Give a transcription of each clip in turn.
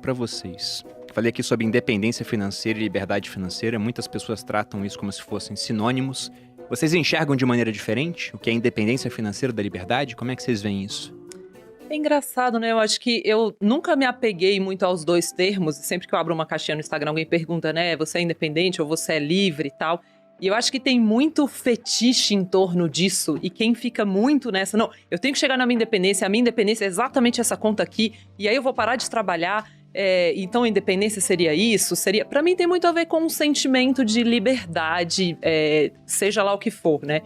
pra vocês. Falei aqui sobre independência financeira e liberdade financeira. Muitas pessoas tratam isso como se fossem sinônimos. Vocês enxergam de maneira diferente o que é independência financeira da liberdade? Como é que vocês veem isso? É engraçado, né? Eu acho que eu nunca me apeguei muito aos dois termos. Sempre que eu abro uma caixinha no Instagram, alguém pergunta, né? Você é independente ou você é livre e tal. E eu acho que tem muito fetiche em torno disso. E quem fica muito nessa... Não, eu tenho que chegar na minha independência. A minha independência é exatamente essa conta aqui. E aí eu vou parar de trabalhar. Então a independência seria isso? Pra mim tem muito a ver com um sentimento de liberdade. Seja lá o que for, né?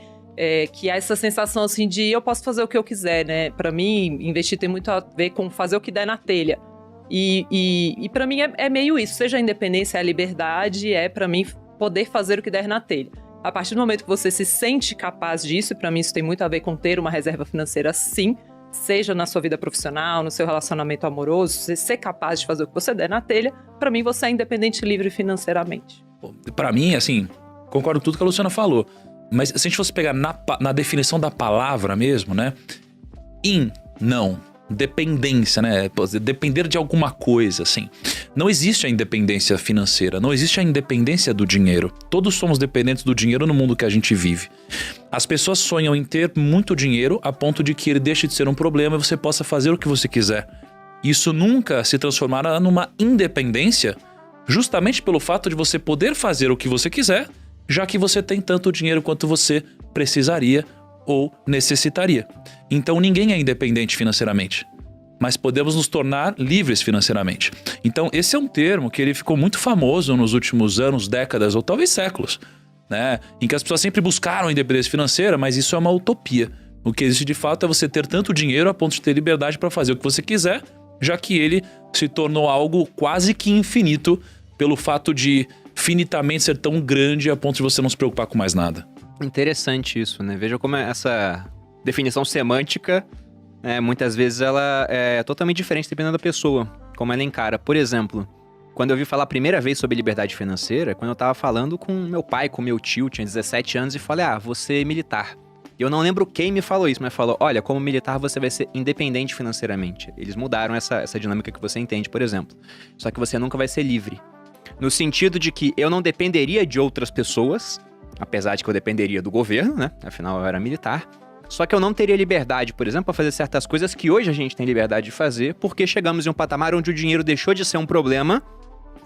Que há essa sensação assim de eu posso fazer o que eu quiser, né? Pra mim, investir tem muito a ver com fazer o que der na telha. E pra mim é meio isso. Seja a independência, a liberdade, pra mim poder fazer o que der na telha. A partir do momento que você se sente capaz disso, e pra mim isso tem muito a ver com ter uma reserva financeira, sim. Seja na sua vida profissional, no seu relacionamento amoroso, você ser capaz de fazer o que você der na telha, pra mim você é independente e livre financeiramente. Pra mim, assim, concordo com tudo que a Luciana falou. Mas se a gente fosse pegar na definição da palavra mesmo, né? Não. Dependência, né? Depender de alguma coisa, assim. Não existe a independência financeira, não existe a independência do dinheiro. Todos somos dependentes do dinheiro no mundo que a gente vive. As pessoas sonham em ter muito dinheiro a ponto de que ele deixe de ser um problema e você possa fazer o que você quiser. Isso nunca se transformará numa independência, justamente pelo fato de você poder fazer o que você quiser, já que você tem tanto dinheiro quanto você precisaria ou necessitaria. Então ninguém é independente financeiramente, mas podemos nos tornar livres financeiramente. Então esse é um termo que ele ficou muito famoso nos últimos anos, décadas ou talvez séculos, né? Em que as pessoas sempre buscaram a independência financeira, mas isso é uma utopia. O que existe de fato é você ter tanto dinheiro a ponto de ter liberdade para fazer o que você quiser, já que ele se tornou algo quase que infinito pelo fato de finitamente ser tão grande a ponto de você não se preocupar com mais nada. Interessante isso, né? Veja como essa definição semântica, muitas vezes ela é totalmente diferente dependendo da pessoa, como ela encara. Por exemplo, quando eu ouvi falar a primeira vez sobre liberdade financeira, quando eu tava falando com meu pai, com meu tio, tinha 17 anos, e falei, você é militar. E eu não lembro quem me falou isso, mas falou, olha, como militar você vai ser independente financeiramente. Eles mudaram essa dinâmica que você entende, por exemplo. Só que você nunca vai ser livre. No sentido de que eu não dependeria de outras pessoas, apesar de que eu dependeria do governo, né? Afinal, eu era militar. Só que eu não teria liberdade, por exemplo, para fazer certas coisas que hoje a gente tem liberdade de fazer, porque chegamos em um patamar onde o dinheiro deixou de ser um problema,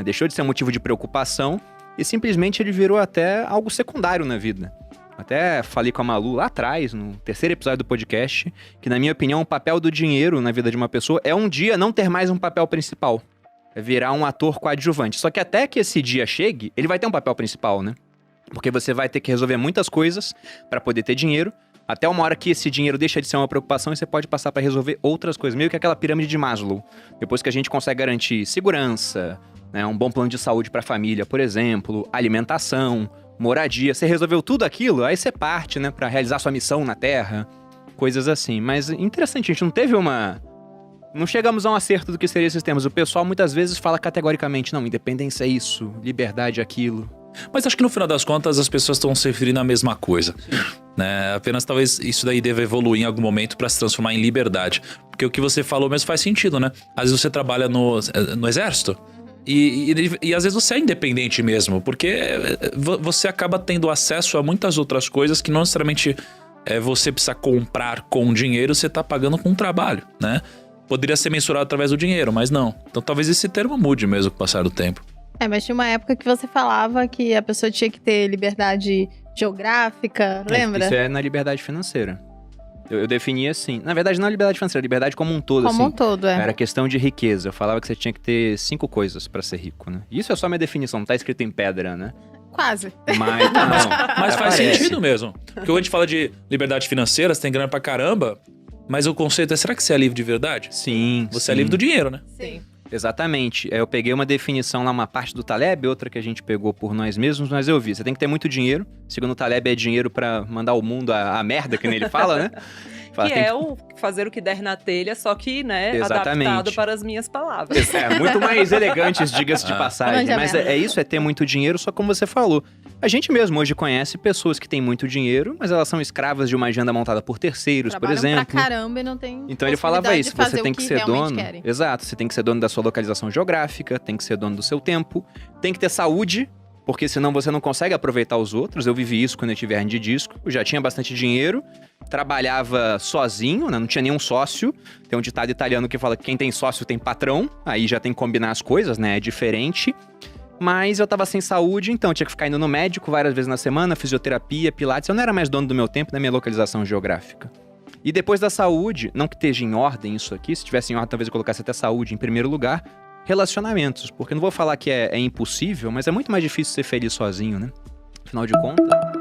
deixou de ser um motivo de preocupação, e simplesmente ele virou até algo secundário na vida. Até falei com a Malu lá atrás, no terceiro episódio do podcast, que na minha opinião o papel do dinheiro na vida de uma pessoa é um dia não ter mais um papel principal. É virar um ator coadjuvante. Só que até que esse dia chegue, ele vai ter um papel principal, né? Porque você vai ter que resolver muitas coisas para poder ter dinheiro, até uma hora que esse dinheiro deixa de ser uma preocupação e você pode passar para resolver outras coisas, meio que aquela pirâmide de Maslow. Depois que a gente consegue garantir segurança, né, um bom plano de saúde para a família, por exemplo, alimentação, moradia, você resolveu tudo aquilo, aí você parte, né, para realizar sua missão na Terra, coisas assim. Mas interessante, a gente não teve não chegamos a um acerto do que seriam esses termos. O pessoal muitas vezes fala categoricamente, não, independência é isso, liberdade é aquilo. Mas acho que no final das contas as pessoas estão se referindo à mesma coisa, né? Apenas talvez isso daí deva evoluir em algum momento para se transformar em liberdade. Porque o que você falou mesmo faz sentido, né? Às vezes você trabalha no exército e às vezes você é independente mesmo, porque você acaba tendo acesso a muitas outras coisas que não necessariamente você precisa comprar com dinheiro, você está pagando com trabalho, né? Poderia ser mensurado através do dinheiro, mas não. Então talvez esse termo mude mesmo com o passar do tempo. Mas tinha uma época que você falava que a pessoa tinha que ter liberdade geográfica, lembra? Isso é na liberdade financeira. Eu definia assim. Na verdade, não a liberdade financeira, a liberdade como um todo. Como um todo, Era questão de riqueza. Eu falava que você tinha que ter 5 coisas pra ser rico, né? Isso é só minha definição, não tá escrito em pedra, né? Quase. Mas faz sentido mesmo. Porque quando a gente fala de liberdade financeira, você tem grana pra caramba, mas o conceito é, será que você é livre de verdade? Sim. Você é livre do dinheiro, né? Sim. Exatamente. Eu peguei uma definição lá, uma parte do Taleb, outra que a gente pegou por nós mesmos, mas eu vi. Você tem que ter muito dinheiro. Segundo o Taleb, é dinheiro pra mandar o mundo a merda, que nem ele fala, né? Fala, que o fazer o que der na telha, só que, né, adaptado para as minhas palavras. Muito mais elegantes, diga-se de passagem. Mas é isso, é ter muito dinheiro, só como você falou. A gente mesmo hoje conhece pessoas que têm muito dinheiro, mas elas são escravas de uma agenda montada por terceiros, por Trabalham exemplo. pra caramba e não tem Então ele falava possibilidade isso, de fazer você tem o que ser realmente dono. querem. Exato, você tem que ser dono da sua localização geográfica, tem que ser dono do seu tempo, tem que ter saúde, porque senão você não consegue aproveitar os outros. Eu vivi isso quando eu tive hernia de disco. Eu já tinha bastante dinheiro, trabalhava sozinho, né? Não tinha nenhum sócio. Tem um ditado italiano que fala que quem tem sócio tem patrão, aí já tem que combinar as coisas, né? É diferente. Mas eu tava sem saúde, então eu tinha que ficar indo no médico várias vezes na semana, fisioterapia, pilates. Eu não era mais dono do meu tempo, da minha localização geográfica. E depois da saúde, não que esteja em ordem isso aqui, se tivesse em ordem talvez eu colocasse até saúde em primeiro lugar, relacionamentos. Porque eu não vou falar que é impossível, mas é muito mais difícil ser feliz sozinho, né? Afinal de contas...